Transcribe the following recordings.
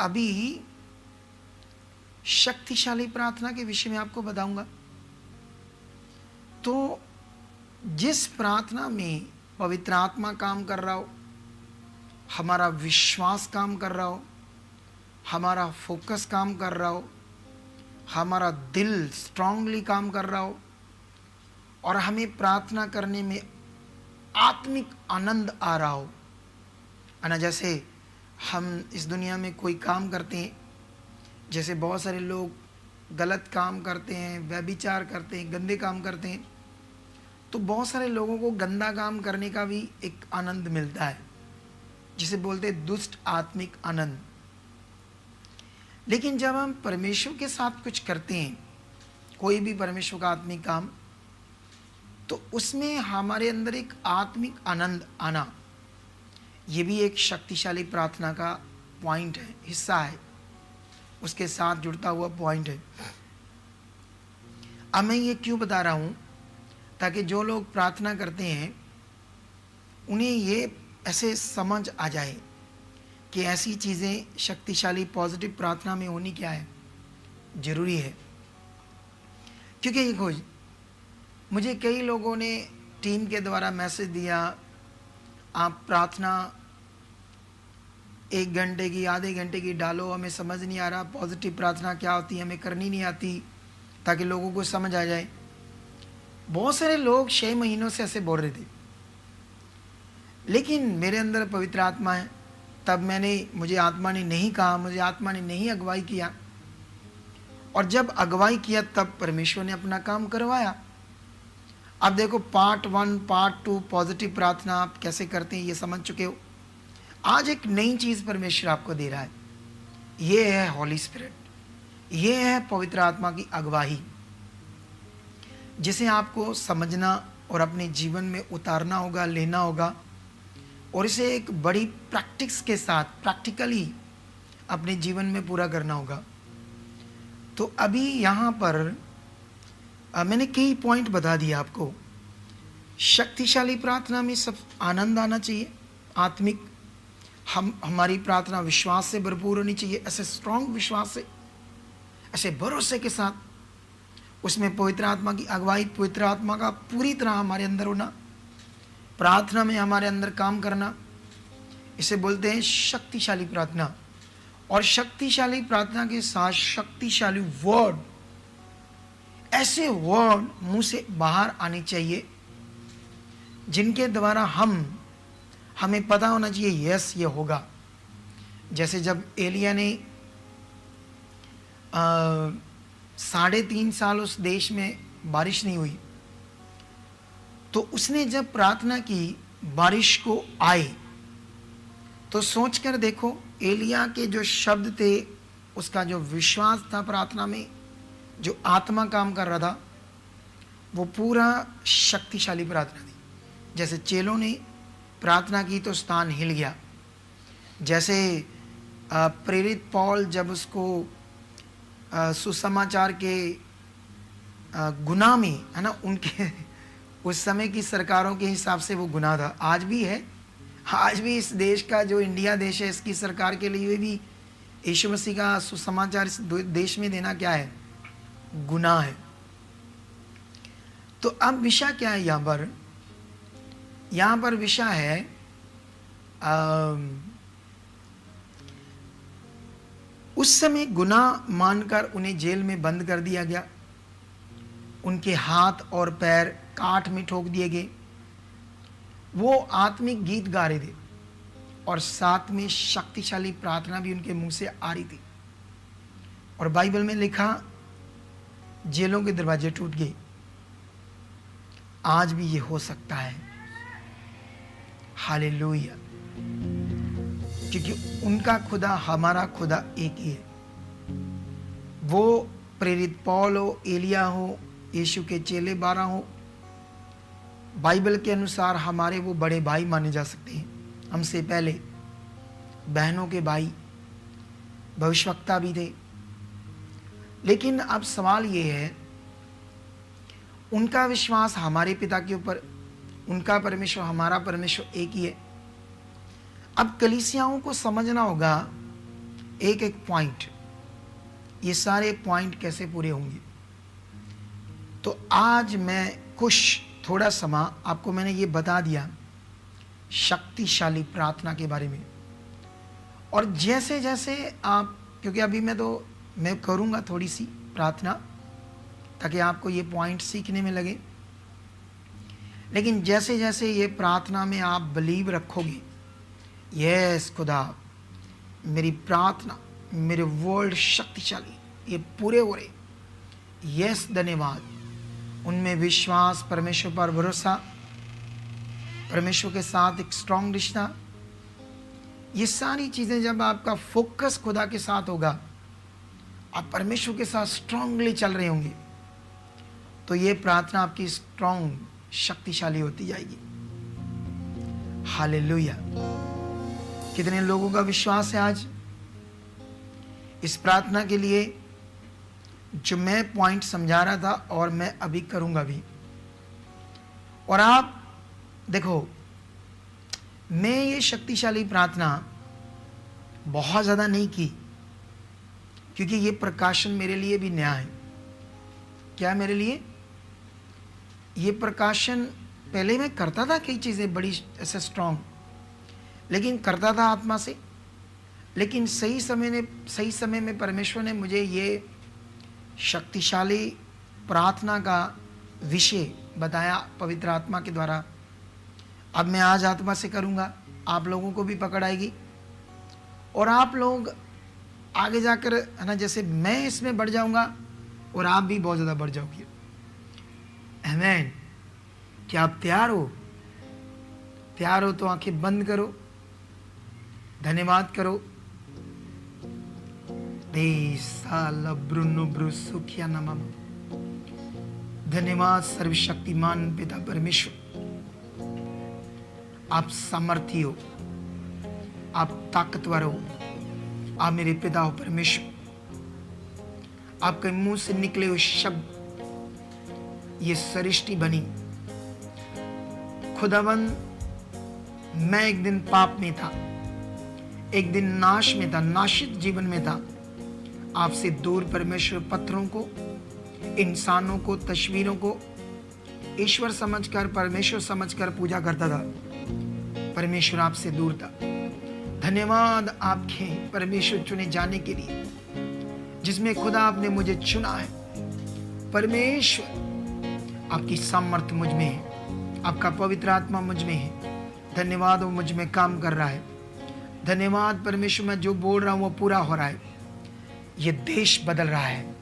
अभी शक्तिशाली प्रार्थना के विषय में आपको बताऊंगा। तो जिस प्रार्थना में पवित्र आत्मा काम कर रहा हो, हमारा विश्वास काम कर रहा हो, हमारा फोकस काम कर रहा हो, हमारा दिल स्ट्रांगली काम कर रहा हो और हमें प्रार्थना करने में आत्मिक आनंद आ रहा हो, है ना। जैसे हम इस दुनिया में कोई काम करते हैं, जैसे बहुत सारे लोग गलत काम करते हैं, व्यभिचार करते हैं, गंदे काम करते हैं, तो बहुत सारे लोगों को गंदा काम करने का भी एक आनंद मिलता है, जिसे बोलते हैं दुष्ट आत्मिक आनंद। लेकिन जब हम परमेश्वर के साथ कुछ करते हैं, कोई भी परमेश्वर का आत्मिक काम, तो उसमें हमारे अंदर एक आत्मिक आनंद आना, ये भी एक शक्तिशाली प्रार्थना का पॉइंट है, हिस्सा है, उसके साथ जुड़ता हुआ पॉइंट है। अब मैं ये क्यों बता रहा हूँ, ताकि जो लोग प्रार्थना करते हैं उन्हें ये ऐसे समझ आ जाए कि ऐसी चीज़ें शक्तिशाली पॉजिटिव प्रार्थना में होनी क्या है, ज़रूरी है। क्योंकि ये खोज मुझे कई लोगों ने टीम के द्वारा मैसेज दिया, आप प्रार्थना 1 घंटे की, आधे घंटे की डालो, हमें समझ नहीं आ रहा पॉजिटिव प्रार्थना क्या होती है, हमें करनी नहीं आती, ताकि लोगों को समझ आ जाए। बहुत सारे लोग 6 महीनों से ऐसे बोल रहे थे, लेकिन मेरे अंदर पवित्र आत्मा है। तब मुझे आत्मा ने नहीं कहा, मुझे आत्मा ने नहीं अगुवाई किया, और जब अगुवाई किया तब परमेश्वर ने अपना काम करवाया। अब देखो, पार्ट 1 पार्ट 2 पॉजिटिव प्रार्थना आप कैसे करते हैं ये समझ चुके हो। आज एक नई चीज़ परमेश्वर आपको दे रहा है, ये है हॉली स्पिरिट, ये है पवित्र आत्मा की अगुवाई, जिसे आपको समझना और अपने जीवन में उतारना होगा, लेना होगा, और इसे एक बड़ी प्रैक्टिस के साथ प्रैक्टिकली अपने जीवन में पूरा करना होगा। तो अभी यहाँ पर मैंने कई पॉइंट बता दिए आपको। शक्तिशाली प्रार्थना में सब आनंद आना चाहिए, आत्मिक, हमारी प्रार्थना विश्वास से भरपूर होनी चाहिए, ऐसे स्ट्रांग विश्वास से, ऐसे भरोसे के साथ। उसमें पवित्र आत्मा की अगुवाई, पवित्र आत्मा का पूरी तरह हमारे अंदर होना, प्रार्थना में हमारे अंदर काम करना, इसे बोलते हैं शक्तिशाली प्रार्थना। और शक्तिशाली प्रार्थना के साथ शक्तिशाली वर्ड, ऐसे वर्ड मुंह से बाहर आने चाहिए जिनके द्वारा हमें पता होना चाहिए यस ये होगा। जैसे जब एलिया ने 3.5 साल उस देश में बारिश नहीं हुई, तो उसने जब प्रार्थना की बारिश को आए, तो सोचकर देखो एलिया के जो शब्द थे, उसका जो विश्वास था प्रार्थना में, जो आत्मा काम कर रहा था, वो पूरा शक्तिशाली प्रार्थना थी। जैसे चेलों ने प्रार्थना की तो स्थान हिल गया। जैसे प्रेरित पौल जब उसको सुसमाचार के गुनाह में, है ना, उनके उस समय की सरकारों के हिसाब से वो गुनाह था, आज भी है। आज भी इस देश का, जो इंडिया देश है, इसकी सरकार के लिए भी यीशु मसीह का सुसमाचार इस देश में देना क्या है, गुनाह है। तो अब विषय क्या है यहाँ पर विषय है उस समय गुनाह मानकर उन्हें जेल में बंद कर दिया गया, उनके हाथ और पैर काठ में ठोक दिए गए। वो आत्मिक गीत गा रहे थे और साथ में शक्तिशाली प्रार्थना भी उनके मुंह से आ रही थी। और बाइबल में लिखा, जेलों के दरवाजे टूट गए। आज भी ये हो सकता है, हालेलुया, क्योंकि उनका खुदा हमारा खुदा एक ही है। वो प्रेरित पौल हो, एलिया हो, यीशु के चेले 12 हो, बाइबल के अनुसार हमारे वो बड़े भाई माने जा सकते हैं, हमसे पहले बहनों के भाई, भविष्यवक्ता भी थे। लेकिन अब सवाल ये है, उनका विश्वास हमारे पिता के ऊपर, उनका परमेश्वर हमारा परमेश्वर एक ही है। अब कलीसियाओं को समझना होगा एक एक पॉइंट, ये सारे पॉइंट कैसे पूरे होंगे। तो आज मैं कुछ थोड़ा समय आपको मैंने ये बता दिया शक्तिशाली प्रार्थना के बारे में। और जैसे जैसे आप, क्योंकि अभी मैं करूँगा थोड़ी सी प्रार्थना ताकि आपको ये पॉइंट सीखने में लगे, लेकिन जैसे जैसे ये प्रार्थना में आप बिलीव रखोगे, यस खुदा मेरी प्रार्थना, मेरे वर्ड शक्तिशाली, ये पूरे हो रहे, यस धन्यवाद, उनमें विश्वास, परमेश्वर पर भरोसा, परमेश्वर के साथ एक स्ट्रॉन्ग रिश्ता, ये सारी चीज़ें जब आपका फोकस खुदा के साथ होगा, आप परमेश्वर के साथ स्ट्रांगली चल रहे होंगे, तो ये प्रार्थना आपकी स्ट्रांग, शक्तिशाली होती जाएगी। हालेलुया। कितने लोगों का विश्वास है आज इस प्रार्थना के लिए जो मैं पॉइंट समझा रहा था और मैं अभी करूंगा भी। और आप देखो, मैं ये शक्तिशाली प्रार्थना बहुत ज़्यादा नहीं की, क्योंकि ये प्रकाशन मेरे लिए भी नया है। क्या मेरे लिए? ये प्रकाशन पहले मैं करता था कई चीज़ें बड़ी ऐसे स्ट्रांग, लेकिन करता था आत्मा से, लेकिन सही समय में परमेश्वर ने मुझे ये शक्तिशाली प्रार्थना का विषय बताया पवित्र आत्मा के द्वारा। अब मैं आज आत्मा से करूँगा, आप लोगों को भी पकड़ आएगी और आप लोग आगे जाकर, है ना, जैसे मैं इसमें बढ़ जाऊँगा और आप भी बहुत ज़्यादा बढ़ जाओगे। आमीन। क्या आप तैयार हो? तैयार हो तो आंखें बंद करो, धन्यवाद करो। धन्यवाद सर्वशक्तिमान पिता परमेश्वर, आप सामर्थी हो, आप ताकतवर हो, आप मेरे पिता हो परमेश्वर। आपके मुंह से निकले हुए शब्द ये सृष्टि बनी। खुदावंद, मैं एक दिन पाप में था, एक दिन नाश में था, नाशित जीवन में था। आपसे दूर परमेश्वर पत्थरों को, इंसानों को, तस्वीरों को ईश्वर समझकर, परमेश्वर समझकर पूजा करता था। परमेश्वर आपसे दूर था। धन्यवाद आपके परमेश्वर चुने जाने के लिए, जिसमें खुदा आपने मुझे चुना है। परमेश्वर, आपकी सामर्थ्य मुझ में है, आपका पवित्र आत्मा मुझ में है। धन्यवाद, वो मुझ में काम कर रहा है। धन्यवाद परमेश्वर, मैं जो बोल रहा हूँ वो पूरा हो रहा है। ये देश बदल रहा है,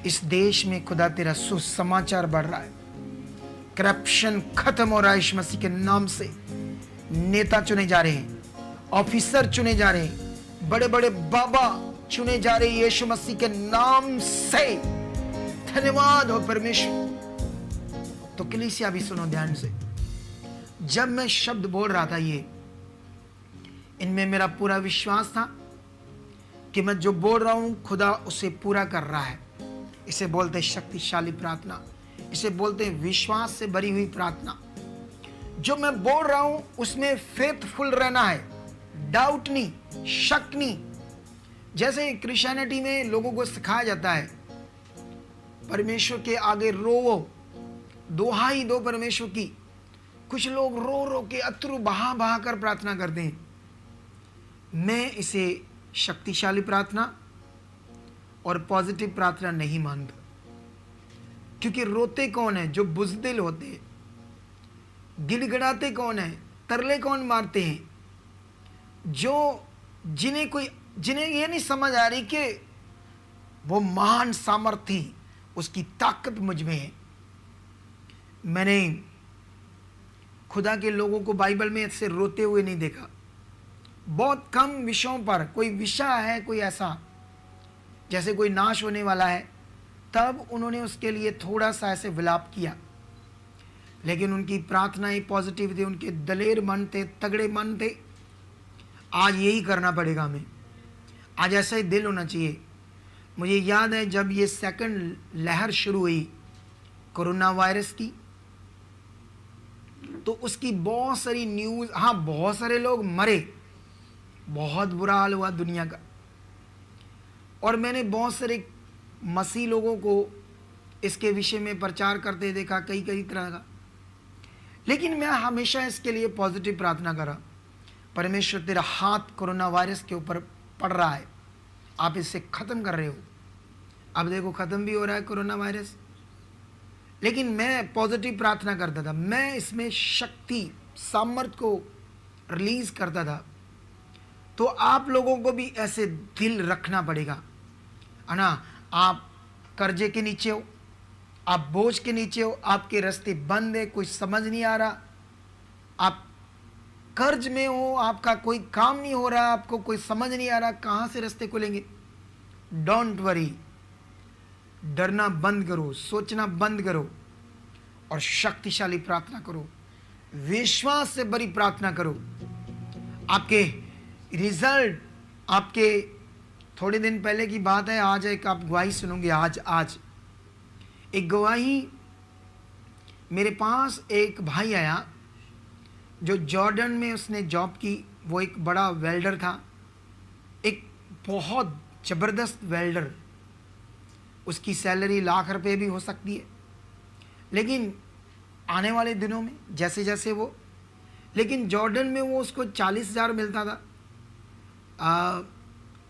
इस देश में खुदा तेरा सुसमाचार बढ़ रहा है। करप्शन खत्म हो रहा है यीशु मसीह के नाम से। नेता चुने जा रहे हैं, ऑफिसर चुने जा रहे हैं, बड़े बड़े बाबा चुने जा रहे हैं यीशु मसीह के नाम से। धन्यवाद हो परमेश्वर। तो कलीसिया भी सुनो ध्यान से। जब मैं शब्द बोल रहा था, ये इनमें मेरा पूरा विश्वास था कि मैं जो बोल रहा हूं खुदा उसे पूरा कर रहा है। इसे बोलते शक्तिशाली प्रार्थना, इसे बोलते विश्वास से भरी हुई प्रार्थना। जो मैं बोल रहा हूं उसमें फेथफुल रहना है, डाउट नहीं, शक नहीं। जैसे क्रिश्चियनिटी में लोगों को सिखाया जाता है परमेश्वर के आगे रोवो, दोहाई दो परमेश्वर की। कुछ लोग रो रो के अश्रु बहा बहा कर प्रार्थना करते हैं। मैं इसे शक्तिशाली प्रार्थना और पॉजिटिव प्रार्थना नहीं मानता, क्योंकि रोते कौन है? जो बुज़दिल होते हैं। गिड़गिड़ाते कौन है? तरले कौन मारते हैं? जिन्हें ये नहीं समझ आ रही कि वो महान सामर्थी, उसकी ताकत मुझ में है। मैंने खुदा के लोगों को बाइबल में ऐसे रोते हुए नहीं देखा। बहुत कम विषयों पर, कोई विषय है कोई ऐसा, जैसे कोई नाश होने वाला है, तब उन्होंने उसके लिए थोड़ा सा ऐसे विलाप किया, लेकिन उनकी प्रार्थनाएं पॉजिटिव थी, उनके दलेर मन थे, तगड़े मन थे। आज यही करना पड़ेगा हमें, आज ऐसा ही दिल होना चाहिए। मुझे याद है जब ये सेकंड लहर शुरू हुई कोरोना वायरस की, तो उसकी बहुत सारी न्यूज़, हाँ बहुत सारे लोग मरे, बहुत बुरा हाल हुआ दुनिया का, और मैंने बहुत सारे मसीह लोगों को इसके विषय में प्रचार करते देखा, कई कई तरह का। लेकिन मैं हमेशा इसके लिए पॉजिटिव प्रार्थना करा, परमेश्वर तेरा हाथ कोरोना वायरस के ऊपर पड़ रहा है, आप इसे ख़त्म कर रहे हो। अब देखो ख़त्म भी हो रहा है कोरोना वायरस। लेकिन मैं पॉजिटिव प्रार्थना करता था, मैं इसमें शक्ति सामर्थ्य को रिलीज करता था। तो आप लोगों को भी ऐसे दिल रखना पड़ेगा, है ना। आप कर्जे के नीचे हो, आप बोझ के नीचे हो, आपके रास्ते बंद है, कुछ समझ नहीं आ रहा, आप कर्ज में हो, आपका कोई काम नहीं हो रहा, आपको कोई समझ नहीं आ रहा कहाँ से रास्ते खुलेंगे। डोंट वरी, डरना बंद करो, सोचना बंद करो और शक्तिशाली प्रार्थना करो, विश्वास से बड़ी प्रार्थना करो। आपके रिजल्ट, आपके थोड़े दिन पहले की बात है, आज एक आप गवाही सुनोगे। आज एक गवाही, मेरे पास एक भाई आया जो जॉर्डन में उसने जॉब की, वो एक बड़ा वेल्डर था, एक बहुत ज़बरदस्त वेल्डर। उसकी सैलरी लाख रुपए भी हो सकती है, लेकिन आने वाले दिनों में जैसे जैसे वो, लेकिन जॉर्डन में वो उसको 40,000 मिलता था,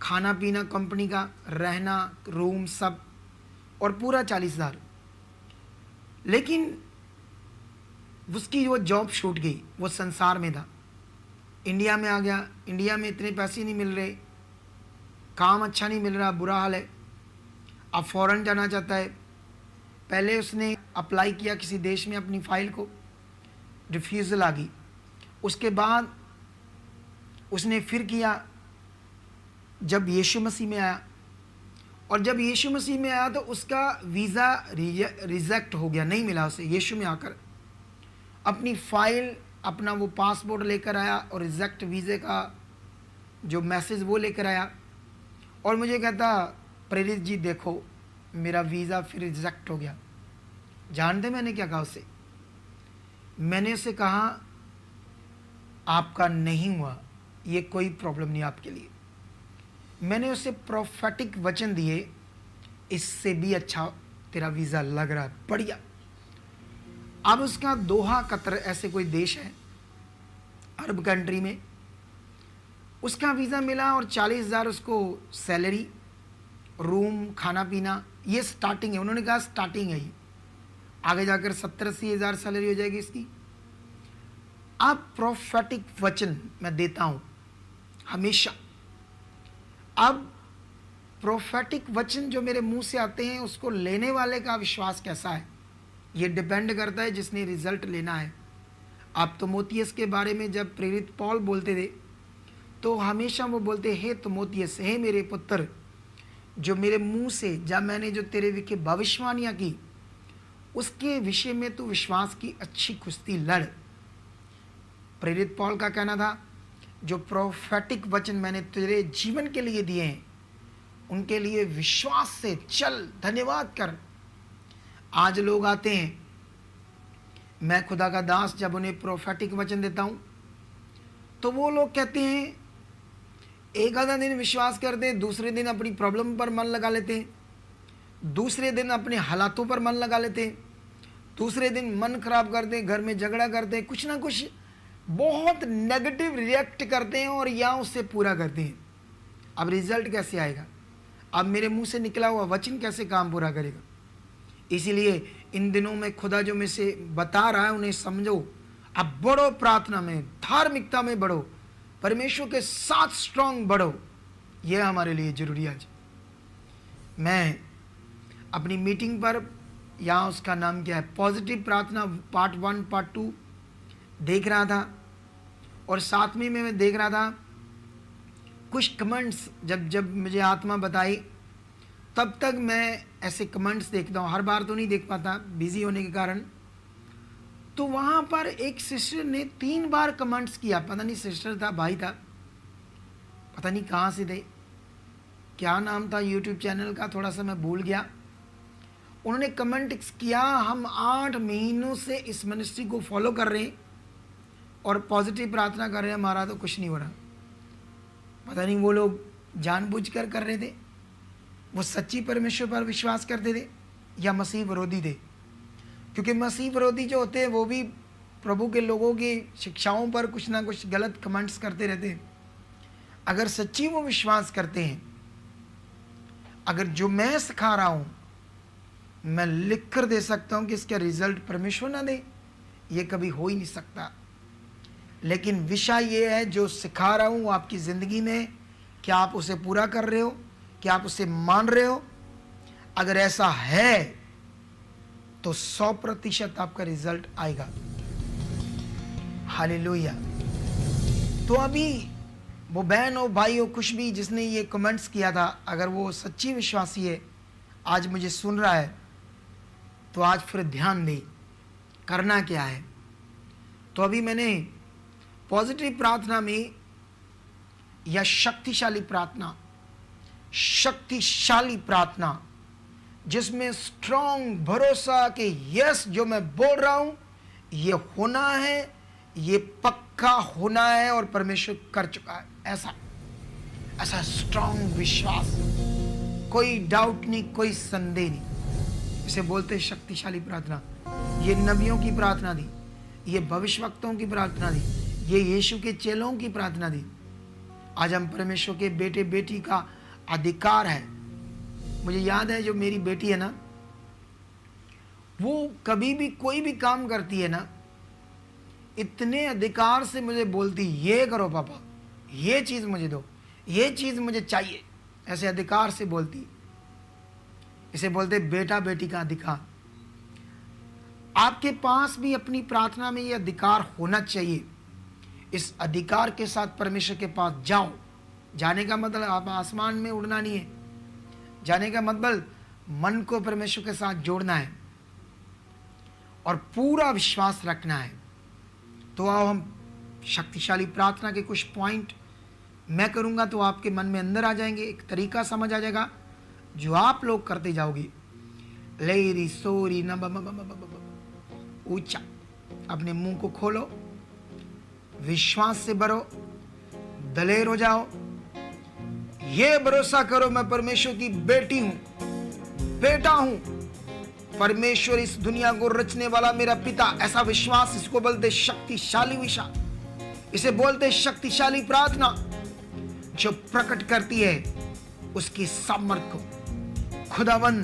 खाना पीना कंपनी का, रहना, रूम सब, और पूरा 40,000। लेकिन उसकी वो जॉब छूट गई, वो संसार में था, इंडिया में आ गया। इंडिया में इतने पैसे नहीं मिल रहे, काम अच्छा नहीं मिल रहा, बुरा हाल है। अब फ़ौरन जाना चाहता है। पहले उसने अप्लाई किया किसी देश में अपनी फ़ाइल को, रिफ्यूज़ल आ गई। उसके बाद उसने फिर किया, जब यीशु मसीह में आया, और जब यीशु मसीह में आया तो उसका वीज़ा रिजेक्ट हो गया, नहीं मिला उसे। यीशु में आकर अपनी फ़ाइल, अपना वो पासपोर्ट लेकर आया और रिजेक्ट वीज़े का जो मैसेज वो लेकर आया, और मुझे कहता, प्रेरित जी देखो मेरा वीज़ा फिर रिजेक्ट हो गया। जानते मैंने क्या कहा उसे? मैंने उसे कहा आपका नहीं हुआ, ये कोई प्रॉब्लम नहीं आपके लिए। मैंने उसे प्रोफेटिक वचन दिए, इससे भी अच्छा तेरा वीज़ा लग रहा है, बढ़िया। अब उसका दोहा कतर ऐसे कोई देश है अरब कंट्री में, उसका वीज़ा मिला और 40,000 उसको सैलरी, रूम, खाना पीना, ये स्टार्टिंग है। उन्होंने कहा स्टार्टिंग है, ये आगे जाकर 70-80 हज़ार सैलरी हो जाएगी इसकी। अब प्रोफेटिक वचन मैं देता हूँ हमेशा। अब प्रोफेटिक वचन जो मेरे मुंह से आते हैं, उसको लेने वाले का विश्वास कैसा है, ये डिपेंड करता है जिसने रिजल्ट लेना है। आप तिमोथियस के बारे में जब प्रेरित पौल बोलते थे, तो हमेशा वो बोलते, हे तिमोथियस, हे मेरे पुत्र, जो मेरे मुंह से जब मैंने जो तेरे विखे भविष्यवाणियाँ की, उसके विषय में तो विश्वास की अच्छी कुश्ती लड़। प्रेरित पौल का कहना था, जो प्रोफेटिक वचन मैंने तेरे जीवन के लिए दिए हैं, उनके लिए विश्वास से चल, धन्यवाद कर। आज लोग आते हैं, मैं खुदा का दास जब उन्हें प्रोफेटिक वचन देता हूं, तो वो लोग कहते हैं, एक आधा दिन विश्वास करते हैं, दूसरे दिन अपनी प्रॉब्लम पर मन लगा लेते हैं, दूसरे दिन अपने हालातों पर मन लगा लेते हैं, दूसरे दिन मन खराब करते हैं, घर में झगड़ा करते हैं, कुछ ना कुछ बहुत नेगेटिव रिएक्ट करते हैं और या उससे पूरा करते हैं। अब रिजल्ट कैसे आएगा? अब मेरे मुंह से निकला हुआ वचन कैसे काम पूरा करेगा? इसीलिए इन दिनों में खुदा जो में से बता रहा है, उन्हें समझो। अब बढ़ो, प्रार्थना में, धार्मिकता में बढ़ो, परमेश्वर के साथ स्ट्रांग बढ़ो, यह हमारे लिए जरूरी है। आज मैं अपनी मीटिंग पर, यहाँ उसका नाम क्या है, पॉजिटिव प्रार्थना पार्ट 1 पार्ट 2 देख रहा था, और साथ में मैं देख रहा था कुछ कमेंट्स, जब मुझे आत्मा बताई, तब तक मैं ऐसे कमेंट्स देखता हूँ, हर बार तो नहीं देख पाता बिजी होने के कारण। तो वहाँ पर एक सिस्टर ने 3 बार कमेंट्स किया, पता नहीं सिस्टर था, भाई था, पता नहीं कहाँ से थे, क्या नाम था यूट्यूब चैनल का, थोड़ा सा मैं भूल गया। उन्होंने कमेंट किया, हम 8 महीनों से इस मिनिस्ट्री को फॉलो कर रहे हैं और पॉजिटिव प्रार्थना कर रहे हैं, हमारा तो कुछ नहीं हो रहा। पता नहीं वो लोग जानबूझकर कर रहे थे वो सच्ची परमेश्वर पर विश्वास करते थे या मसीह विरोधी थे? क्योंकि मसीह विरोधी जो होते हैं वो भी प्रभु के लोगों की शिक्षाओं पर कुछ ना कुछ गलत कमेंट्स करते रहते हैं। अगर सच्ची वो विश्वास करते हैं, अगर जो मैं सिखा रहा हूँ मैं लिख कर दे सकता हूँ कि इसका रिजल्ट परमेश्वर ना दे, ये कभी हो ही नहीं सकता। लेकिन विषय ये है जो सिखा रहा हूँ वो आपकी ज़िंदगी में क्या आप उसे पूरा कर रहे हो, क्या आप उसे मान रहे हो? अगर ऐसा है तो 100% आपका रिजल्ट आएगा। हालेलुया। तो अभी वो बहन हो भाई हो कुछ भी जिसने ये कमेंट्स किया था, अगर वो सच्ची विश्वासी है, आज मुझे सुन रहा है, तो आज फिर ध्यान दे करना क्या है। तो अभी मैंने पॉजिटिव प्रार्थना में या शक्तिशाली प्रार्थना जिसमें स्ट्रॉन्ग भरोसा कि यस जो मैं बोल रहा हूं ये होना है, ये पक्का होना है और परमेश्वर कर चुका है, ऐसा स्ट्रॉन्ग विश्वास, कोई डाउट नहीं, कोई संदेह नहीं। इसे बोलते शक्तिशाली प्रार्थना। ये नबियों की प्रार्थना थी, ये भविष्यवक्ताओं की प्रार्थना थी, ये यीशु के चेलों की प्रार्थना थी। आज हम परमेश्वर के बेटे बेटी का अधिकार है। मुझे याद है जो मेरी बेटी है ना, वो कभी भी कोई भी काम करती है ना, इतने अधिकार से मुझे बोलती, ये करो पापा, ये चीज़ मुझे दो, ये चीज़ मुझे चाहिए, ऐसे अधिकार से बोलती। इसे बोलते बेटा बेटी का अधिकार। आपके पास भी अपनी प्रार्थना में ये अधिकार होना चाहिए। इस अधिकार के साथ परमेश्वर के पास जाओ। जाने का मतलब आप आसमान में उड़ना नहीं है, जाने का मतलब मन को परमेश्वर के साथ जोड़ना है और पूरा विश्वास रखना है। तो आओ हम शक्तिशाली प्रार्थना के कुछ पॉइंट मैं करूंगा तो आपके मन में अंदर आ जाएंगे, एक तरीका समझ आ जाएगा जो आप लोग करते जाओगे। लेरी सोरी न ऊंचा अपने मुंह को खोलो, विश्वास से भरो, दलेर हो जाओ, ये भरोसा करो मैं परमेश्वर की बेटी हूं, बेटा हूं, परमेश्वर इस दुनिया को रचने वाला मेरा पिता, ऐसा विश्वास। इसको बोलते शक्तिशाली विश्वास, इसे बोलते शक्तिशाली प्रार्थना जो प्रकट करती है उसकी सामर्थ्य को। खुदावन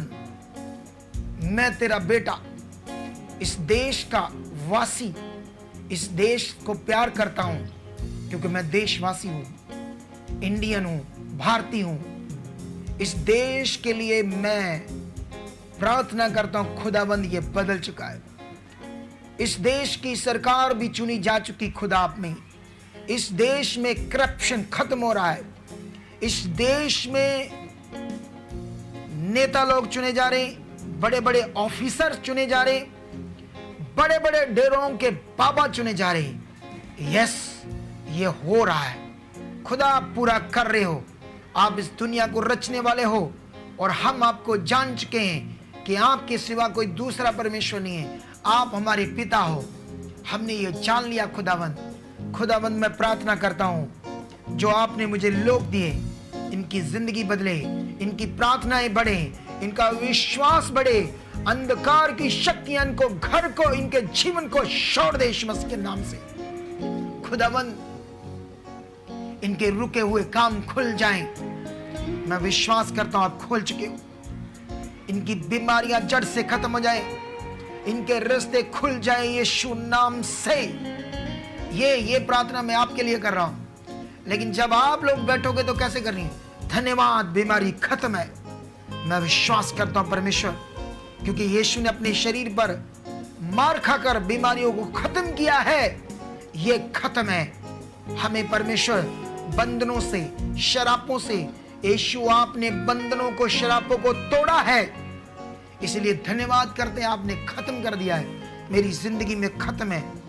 मैं तेरा बेटा, इस देश का वासी, इस देश को प्यार करता हूं क्योंकि मैं देशवासी हूं, इंडियन हूं, भारतीय हूं। इस देश के लिए मैं प्रार्थना करता हूं खुदाबंद ये बदल चुका है। इस देश की सरकार भी चुनी जा चुकी खुदा आप में। इस देश में करप्शन खत्म हो रहा है। इस देश में नेता लोग चुने जा रहे, बड़े बड़े ऑफिसर चुने जा रहे, बड़े बड़े डेरों के बाबा चुने जा रहे। यस ये हो रहा है, खुदा आप पूरा कर रहे हो। आप इस दुनिया को रचने वाले हो और हम आपको जान चुके हैं कि आपके सिवा कोई दूसरा परमेश्वर नहीं है। आप हमारे पिता हो, हमने ये जान लिया। खुदावंद मैं प्रार्थना करता हूँ जो आपने मुझे लोग दिए, इनकी जिंदगी बदले, इनकी प्रार्थनाएं बढ़े, इनका विश्वास बढ़े, अंधकार की शक्तियां इनको घर को, इनके जीवन को छोड़ दे यीशु मसीह के नाम से। खुदावंद इनके रुके हुए काम खुल जाएं। मैं विश्वास करता हूं आप खोल चुके हो। इनकी बीमारियां जड़ से खत्म हो जाएं, इनके रास्ते खुल जाएं यीशु नाम से। ये प्रार्थना मैं आपके लिए कर रहा हूं, लेकिन जब आप लोग बैठोगे तो कैसे करनी है? धन्यवाद, बीमारी खत्म है। मैं विश्वास करता हूं परमेश्वर, क्योंकि यीशु ने अपने शरीर पर मार खाकर बीमारियों को खत्म किया है। ये खत्म है। हमें परमेश्वर बंधनों से, शरापों से, यीशु आपने बंधनों को, शरापों को तोड़ा है, इसलिए धन्यवाद करते हैं आपने खत्म कर दिया है। मेरी जिंदगी में खत्म है।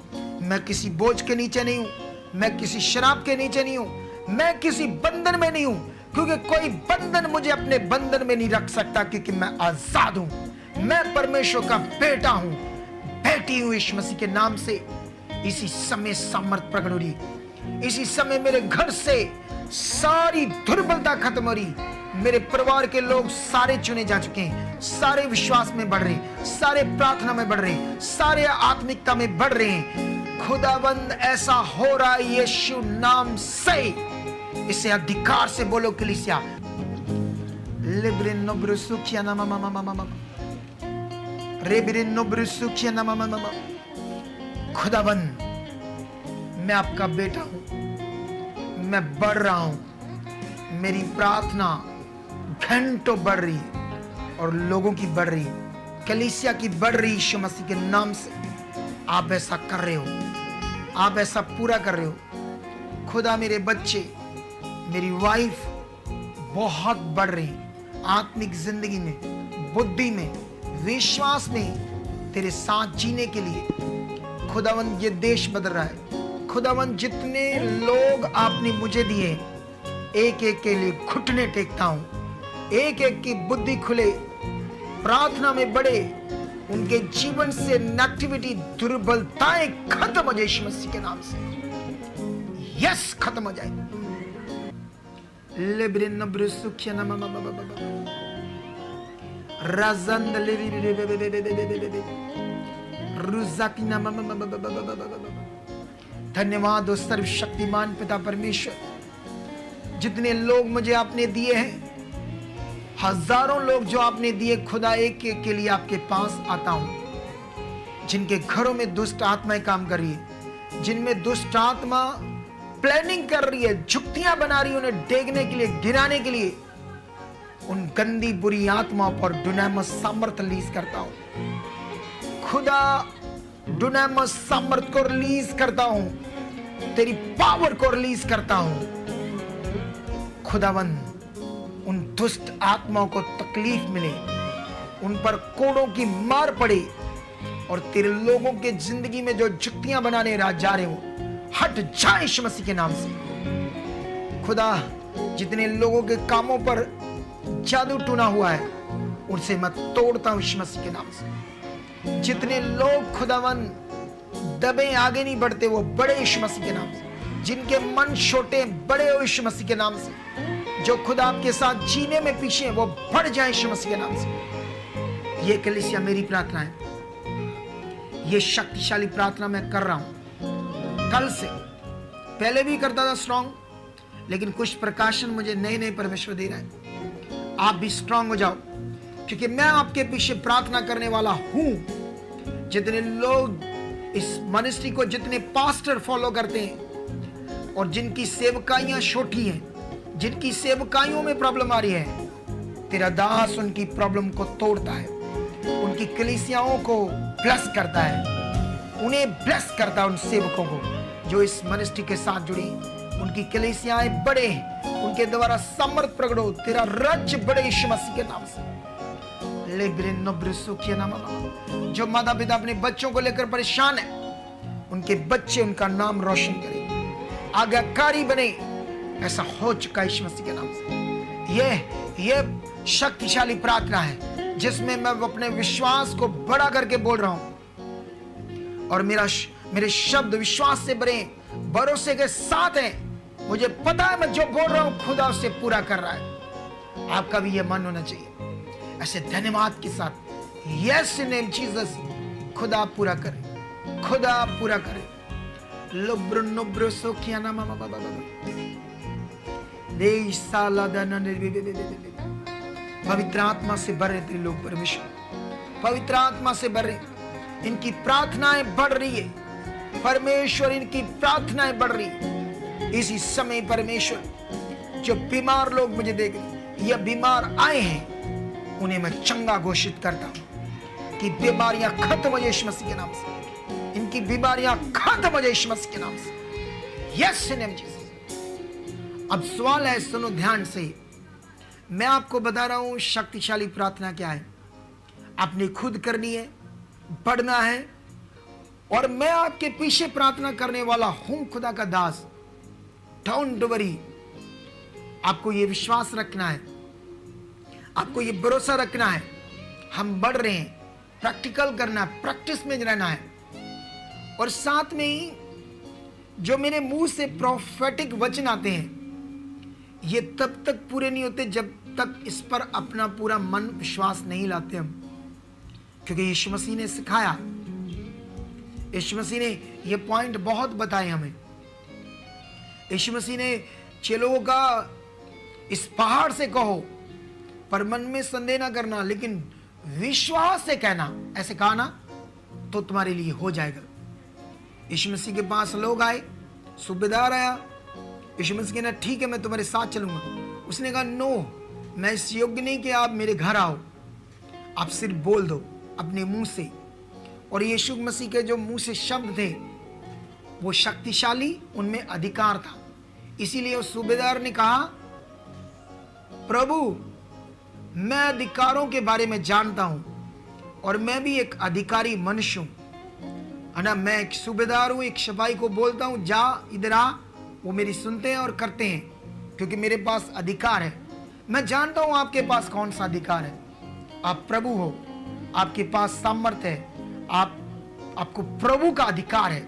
मैं किसी बोझ के नीचे नहीं हूं, मैं किसी शराब के नीचे नहीं हूं, मैं किसी बंधन में नहीं हूं, क्योंकि कोई बंधन मुझे अपने बंधन में नहीं रख सकता, क्योंकि मैं आजाद हूं। मैं परमेश्वर का बेटा हूं, बेटी हूं यीशु मसीह के नाम से। इसी समय सामर्थ प्रकट हो रही, इसी समय मेरे घर से सारी दुर्बलता खत्म हो रही। मेरे परिवार के लोग सारे चुने जा चुके हैं, सारे विश्वास में बढ़ रहे हैं, सारे प्रार्थना में बढ़ रहे हैं, सारे आत्मिकता में बढ़ रहे हैं। खुदावंद ऐसा हो रहा है यीशु नाम से। इसे अधिकार से बोलो कलीसिया। लिब्रिनो ब्रुसुकिया ना मामा मामा मामा रेब्रिनो ब्रुसुकिया ना मामा मामा। खुदावंद मैं आपका बेटा हूं, मैं बढ़ रहा हूं। मेरी प्रार्थना घंटों बढ़ रही है और लोगों की बढ़ रही है, कलीसिया की बढ़ रही। यीशु मसीह के नाम से आप ऐसा कर रहे हो, आप ऐसा पूरा कर रहे हो। खुदा मेरे बच्चे, मेरी वाइफ बहुत बढ़ रही है आत्मिक जिंदगी में, बुद्धि में, विश्वास में, तेरे साथ जीने के लिए। खुदावंद ये देश बदल रहा है। खुदावंद जितने लोग आपने मुझे दिए, एक एक के लिए घुटने टेकता हूं। एक एक की बुद्धि खुले, प्रार्थना में बढ़े, उनके जीवन से नेगेटिविटी, दुर्बलताएं खत्म हो जाए यीशु मसीह के नाम से। यस, खत्म हो जाए। लेब्रिन ब्रुसुकिया ना मामा बाबा बाबा रजंद रुजाकी ना मामा बाबा बाबा बाबा। धन्यवाद हो सर्वशक्तिमान पिता परमेश्वर, जितने लोग मुझे आपने दिए हैं, हजारों लोग जो आपने दिए खुदा, एक एक के लिए आपके पास आता हूं। जिनके घरों में दुष्ट आत्माएं काम कर रही है, जिनमें दुष्ट आत्मा प्लानिंग कर रही है, जुक्तियां बना रही है उन्हें डेगने के लिए, गिराने के लिए, उन गंदी बुरी आत्माओं पर दुनामस सामर्थ्य रिलीज करता हूं। खुदा दुनामस सामर्थ्य को रिलीज करता हूं, तेरी पावर को रिलीज करता हूं। खुदावंद उन दुष्ट आत्माओं को तकलीफ मिले, उन पर कोड़ों की मार पड़े, और तेरे लोगों के जिंदगी में जो जुक्तियां बनाने जा रहे हो हट जाए यीशु मसीह के नाम से। खुदा जितने लोगों के कामों पर जादू टूना हुआ है उनसे मैं तोड़ता हूं यीशु मसीह के नाम से। जितने लोग खुदावन दबे आगे नहीं बढ़ते वो बड़े यीशु मसीह के नाम से। जिनके मन छोटे बड़े हो यीशु मसीह के नाम से। जो खुदा आपके साथ जीने में पीछे वो बढ़ जाए यीशु मसीह के नाम से। ये कलीसिया मेरी प्रार्थना है, ये शक्तिशाली प्रार्थना मैं कर रहा हूं। कल से, पहले भी करता था स्ट्रांग, लेकिन कुछ प्रकाशन मुझे नए नए परमेश्वर दे रहा है। आप भी स्ट्रांग हो जाओ, क्योंकि मैं आपके पीछे प्रार्थना करने वाला हूं। जितने लोग इस मिनिस्ट्री को, जितने पास्टर फॉलो करते हैं और जिनकी सेवकाइयां छोटी हैं, जिनकी सेवकाइयों में प्रॉब्लम आ रही है, तेरा दास उनकी प्रॉब्लम को तोड़ता है, उनकी कलीसियाओं को ब्लेस करता है, उन्हें ब्लेस करता है। उन सेवकों को जो इस मिनिस्ट्री के साथ जुड़ी, उनकी कलीसियाएं बढ़े, उनके द्वारा सामर्थ प्रकट हो, तेरा राज्य बढ़े यीशु मसीह के नाम से। जो माता पिता अपने बच्चों को लेकर परेशान है, उनके बच्चे उनका नाम रोशन करें, आज्ञाकारी बने, ऐसा हो चुका यीशु मसीह के नाम से। ये शक्तिशाली प्रार्थना है जिसमें मैं अपने विश्वास को बड़ा करके बोल रहा हूं, और मेरे शब्द विश्वास से भरे, भरोसे के साथ हैं। मुझे पता है मैं जो बोल रहा हूं खुदा उसे पूरा कर रहा है। आपका भी यह मन होना चाहिए, ऐसे धन्यवाद के साथ, यस इन नेम जीसस। खुदा पूरा करे, खुदा पूरा करे। लुब्रु नुब्रु सोखिया ना मामा बाबा बाबा दे साला दना पवित्र आत्मा से भरे तेरे लोग परमेश्वर, पवित्र आत्मा से भरे। इनकी प्रार्थनाएं बढ़ रही है परमेश्वर, इनकी प्रार्थनाएं बढ़ रही है इसी समय परमेश्वर। जो बीमार लोग मुझे देख रहे या बीमार आए हैं, उन्हें मैं चंगा घोषित करता हूं कि बीमारियां खत्म हो जाए यीशु मसीह के नाम से। इनकी बीमारियां खत्म हो जाए यीशु मसीह के नाम से। Yes in name Jesus. अब सवाल है, सुनो ध्यान से, मैं आपको बता रहा हूं शक्तिशाली प्रार्थना क्या है। आपने खुद करनी है, बढ़ना है, और मैं आपके पीछे प्रार्थना करने वाला हूं, खुदा का दास। Don't worry. आपको यह विश्वास रखना है, आपको यह भरोसा रखना है, हम बढ़ रहे हैं, प्रैक्टिकल करना है, प्रैक्टिस में रहना है। और साथ में ही जो मेरे मुंह से प्रोफेटिक वचन आते हैं, ये तब तक पूरे नहीं होते जब तक इस पर अपना पूरा मन विश्वास नहीं लाते हम, क्योंकि यीशु मसीह ने सिखाया, यीशु मसीह ने ये पॉइंट बहुत बताए हमें। यीशु मसीह ने चेलों का इस पहाड़ से कहो पर मन में संदेह ना करना, लेकिन विश्वास से कहना, ऐसे कहा ना तो तुम्हारे लिए हो जाएगा। यीशु मसीह के पास लोग आए, सूबेदार आया, यीशु मसीह कहना ठीक है मैं तुम्हारे साथ चलूंगा। उसने कहा नो, मैं इस योग्य नहीं कि आप मेरे घर आओ, आप सिर्फ बोल दो अपने मुंह से। और यीशु मसीह के जो मुंह से शब्द थे वो शक्तिशाली, उनमें अधिकार था। इसीलिए उस सूबेदार ने कहा प्रभु मैं अधिकारों के बारे में जानता हूं और मैं भी एक अधिकारी मनुष्य हूं, है ना। मैं एक सूबेदार हूं, एक सिपाही को बोलता हूं जा इधर आ, वो मेरी सुनते हैं और करते हैं, क्योंकि मेरे पास अधिकार है। मैं जानता हूं आपके पास कौन सा अधिकार है। आप प्रभु हो, आपके पास सामर्थ्य है, आपको प्रभु का अधिकार है।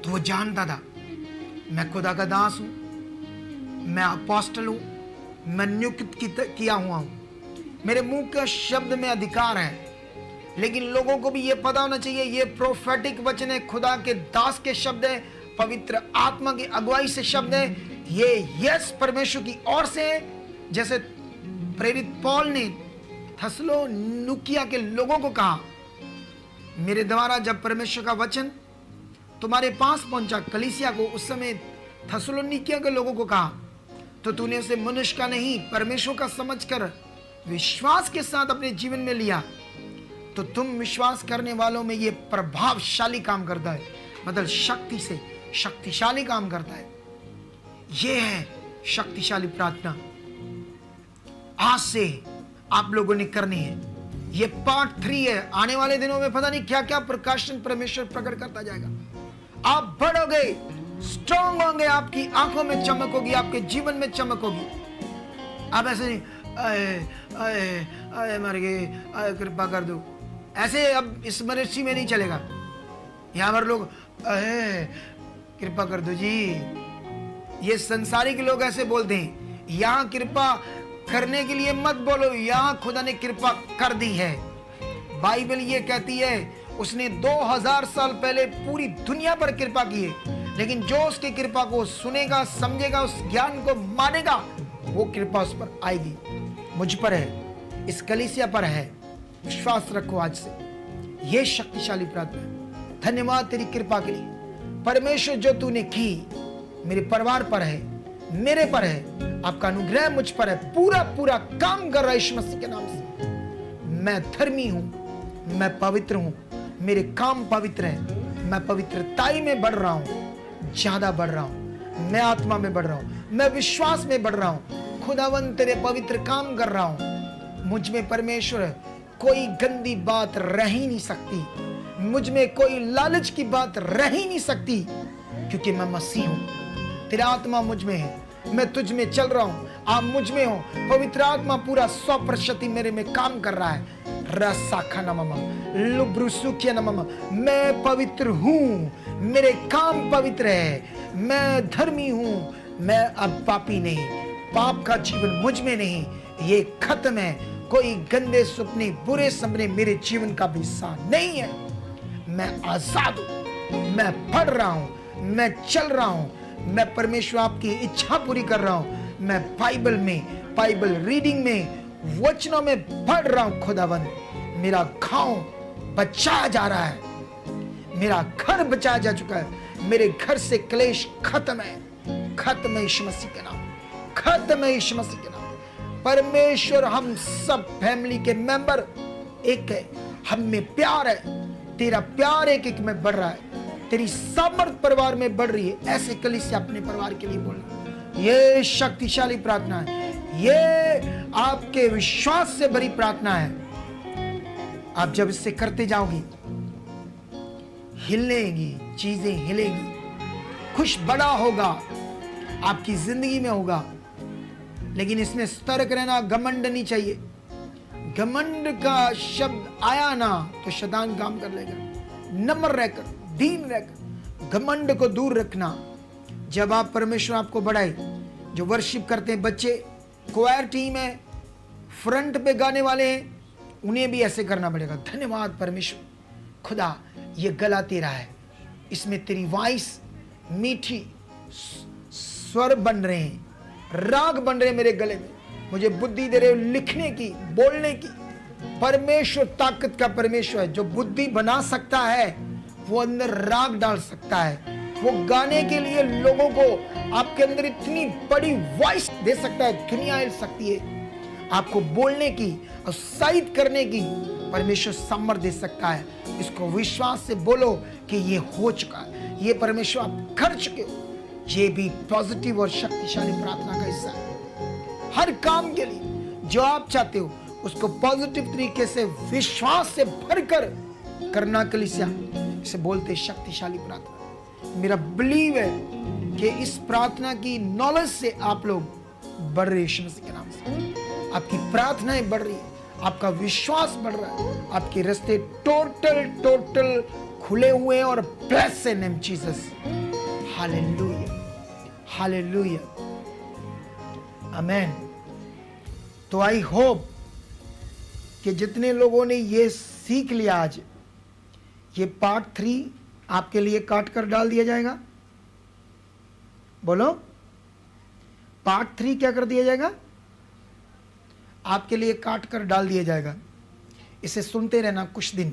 तो वो जानता था मैं खुदा का दास हूं, मैं अपोस्टल हूं, मैं नियुक्त किया हुआ हूं, मेरे मुंह के शब्द में अधिकार है। लेकिन लोगों को भी ये पता होना चाहिए ये प्रोफेटिक वचन है, खुदा के दास के शब्द है, पवित्र आत्मा की अगुवाई से शब्द है, ये यस परमेश्वर की ओर से है। जैसे प्रेरित पौल ने थस्सलुनीकिया के लोगों को कहा, मेरे द्वारा जब परमेश्वर का वचन तुम्हारे पास पहुंचा, कलीसिया को, उस समय थस्सलुनीकिया के लोगों को कहा तो तूने उसे मनुष्य का नहीं परमेश्वर का समझकर विश्वास के साथ अपने जीवन में लिया, तो तुम विश्वास करने वालों में ये प्रभावशाली काम करता है, मतलब शक्ति से शक्तिशाली काम करता है। ये है शक्तिशाली प्रार्थना। आज से आप लोगों ने करनी है। ये पार्ट 3 है। आने वाले दिनों में पता नहीं क्या क्या प्रकाशन परमेश्वर प्रकट करता जाएगा। आप बढ़ोगे, स्ट्रांग होंगे, आपकी आंखों में चमक होगी, आपके जीवन में चमक होगी। आप ऐसे नहीं आए मर गए, कृपा कर दो, ऐसे अब इस मनुष्य में नहीं चलेगा। यहाँ पर लोग कृपा कर दो जी, ये संसारिक लोग ऐसे बोलते हैं। यहाँ कृपा करने के लिए मत बोलो, यहाँ खुदा ने कृपा कर दी है। बाइबल ये कहती है उसने 2000 साल पहले पूरी दुनिया पर कृपा की है, लेकिन जो उसकी कृपा को सुनेगा, समझेगा, उस ज्ञान को मानेगा, वो कृपा उस पर आएगी। मुझ पर है, इस कलीसिया पर है। विश्वास रखो आज से। ये शक्तिशाली प्रार्थना है। धन्यवाद तेरी कृपा के लिए परमेश्वर, जो तूने की मेरे परिवार पर है, मेरे पर है, आपका अनुग्रह मुझ पर है, पूरा पूरा काम कर रहा है यीशु मसीह के नाम से। मैं धर्मी हूं, मैं पवित्र हूं, मेरे काम पवित्र है, मैं पवित्रताई में बढ़ रहा हूं, ज्यादा बढ़ रहा हूं, मैं आत्मा में बढ़ रहा हूं, मैं विश्वास में बढ़ रहा हूं। खुदावन तेरे पवित्र काम कर रहा हूं। मुझ में परमेश्वर कोई गंदी बात रह ही नहीं सकती, मुझ में कोई लालच की बात रह ही नहीं सकती, क्योंकि मैं मसीह हूं। तेरा आत्मा मुझ में है, मैं तुझ में चल रहा हूं, आप मुझ में हो। पवित्र आत्मा पूरा 100% मेरे में काम कर रहा है। रसाखा नममा लुब्रुसुकिया नममा, मैं पवित्र हूं, मेरे काम पवित्र है, मैं धर्मी हूं, मैं अब पापी नहीं, पाप का जीवन मुझ में नहीं, ये खत्म है। कोई गंदे सपने, बुरे सपने मेरे जीवन का भी हिस्सा नहीं है। मैं आजाद हूं, मैं पढ़ रहा हूं, मैं चल रहा हूं, मैं परमेश्वर आपकी इच्छा पूरी कर रहा हूं। मैं बाइबल में, बाइबल रीडिंग में, वचनों में पढ़ रहा हूं। खुदावन मेरा गांव बचाया जा रहा है, मेरा घर बचाया जा चुका है, मेरे घर से क्लेश खत्म है। खत्म है यीशु मसीह के नाम, खत्म है यीशु मसीह के नाम। परमेश्वर हम सब फैमिली के मेंबर एक है, हम में प्यार है, तेरा प्यार एक एक में बढ़ रहा है, तेरी सामर्थ परिवार में बढ़ रही है। ऐसे कलीसिया अपने परिवार के लिए बोलना, ये शक्तिशाली प्रार्थना है, ये आपके विश्वास से भरी प्रार्थना है। आप जब इससे करते जाओगी, हिलेगी, चीजें हिलेगी, खुश बड़ा होगा, आपकी जिंदगी में होगा। लेकिन इसमें सतर्क रहना, घमंड नहीं चाहिए। घमंड का शब्द आया ना तो शैतान काम कर लेगा। नम्र रहकर, दीन रहकर, घमंड को दूर रखना, जब आप परमेश्वर आपको बढ़ाए, जो वर्शिप करते हैं बच्चे, क्वायर टीम है, फ्रंट पे गाने वाले हैं, उन्हें भी ऐसे करना पड़ेगा। धन्यवाद परमेश्वर, खुदा ये गला तेरा है, इसमें तेरी वॉइस मीठी, स्वर बन रहे हैं, राग बन रहे हैं मेरे गले में, मुझे बुद्धि दे रहे हो लिखने की, बोलने की। परमेश्वर ताकत का परमेश्वर है, जो बुद्धि बना सकता है वो अंदर राग डाल सकता है, वो गाने के लिए लोगों को आपके अंदर इतनी बड़ी वॉइस दे सकता है, दुनिया हिल सकती है। आपको बोलने की, उत्साहित करने की परमेश्वर सामर्थ्य दे सकता है। इसको विश्वास से बोलो कि ये हो चुका है, ये परमेश्वर आप कर चुके हो। ये भी पॉजिटिव और शक्तिशाली प्रार्थना का हिस्सा है। हर काम के लिए जो आप चाहते हो उसको पॉजिटिव तरीके से विश्वास से भरकर करना। कलीसिया इसे बोलते शक्तिशाली प्रार्थना। मेरा बिलीव है कि इस प्रार्थना की नॉलेज से आप लोग बढ़ रहे हैं यीशु मसीह के नाम से। आपकी प्रार्थनाएं बढ़ रही है, आपका विश्वास बढ़ रहा है, आपके रास्ते टोटल खुले हुए हैं और bless in name Jesus. Hallelujah, hallelujah, amen. तो आई होप कि जितने लोगों ने ये सीख लिया आज, ये पार्ट 3 आपके लिए काट कर डाल दिया जाएगा। बोलो, पार्ट 3 क्या कर दिया जाएगा? आपके लिए काट कर डाल दिया जाएगा। इसे सुनते रहना कुछ दिन।